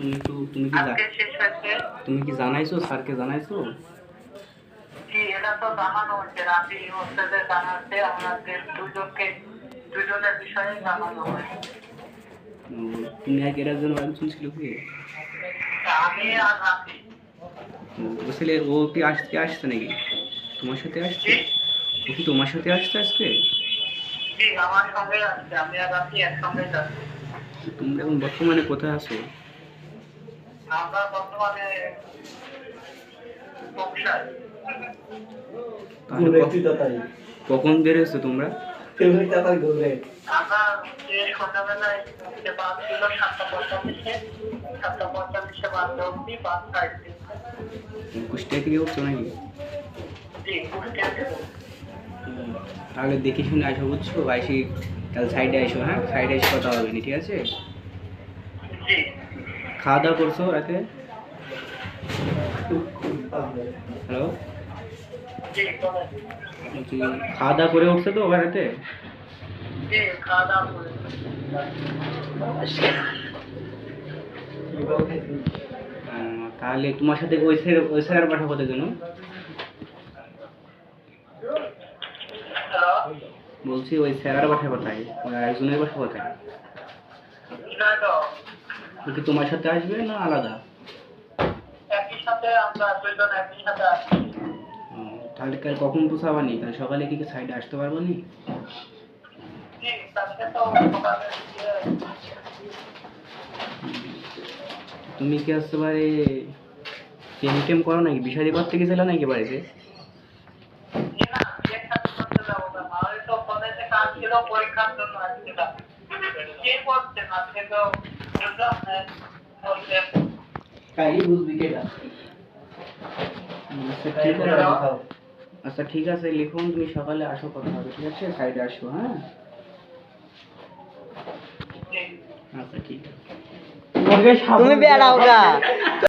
আজকে শেষ হয়েছে। তুমি কি জানাইছো স্যারকে জানাইছো? জি, এটা তো জানানো হচ্ছে, রাতে হোস্টেলে জানাচ্ছে আমাদের দুজনের বিষয়ে জানানো হয়েছে। তুমি এক এর একজন আরেকজন ছিল কি? আমি আর রাতে। বুঝলে ও কি আজকে আসছে নাকি তোমার সাথে আসছে? জি ও কি তোমার সাথে আসছে আজকে? জি, আমার সঙ্গে আসছে, আমি আর রাতে একসঙ্গে যাচ্ছি। তোমরা এখন বর্তমানে কোথায় আছো? আমরা বর্তমানে বক্সার। তাহলে কখন বেরোছো তোমরা? আমরা সন্ধ্যাবেলায় বাস ছিল 7:45-এ, 7:45-এ বাস অব্দি বাস ছাড়ছে। কুষ্টিয়া থেকে উঠছো নাকি? জি, কুষ্টিয়া থেকে। তাহলে দেখে শুনে আসো, বুঝছো? আইসি তাহলে সাইডে আসো, হ্যাঁ সাইডে এসে কথা হবে না, ঠিক আছে? জি খাওয়া দাওয়া করছো রাতে? হ্যালো, জি, বলেন। খাওয়া দাওয়া করে উঠছো তো বাড়িতে? জি, খাওয়া দাওয়া করে। তাহলে তোমার সাথে ওই স্যার পাঠাবো কেন? হ্যালো, বলছি ওই স্যার বাসা কোথায়, ওই একজনের বাসা কোথায়? ঝিনাইদহ। ও কি তোমার সাথে আসবে না আলাদা? একই সাথে আমরা দুইজন একই সাথে আছি। তাহলে কাল কখন পৌঁছাবানি? কাল সকালে কি সাইডে আসতে পারবো নি? জি, কালকে তো সকালে গিয়ে। তুমি কি আসতে পারে টেম করো নাকি? বিষাদি করতে গেছিলে নাকি বাড়িতে? জি না, বিয়ের সাথে করতে যাবো না, আমার তো কলেজে কাজ ছিল, পরীক্ষার জন্য আসছিলাম। কে বলছেন আজকে তো বুঝলাম না, বলছেন। কালই বুঝবি কেটা। আচ্ছা ঠিক আছে, লিখুন, তুমি সকালে আসো, কথা হবে, ঠিক আছে? সাইডে আসো, হ্যাঁ? জি। আচ্ছা ঠিক আছে। তুমি বেড়াও গা।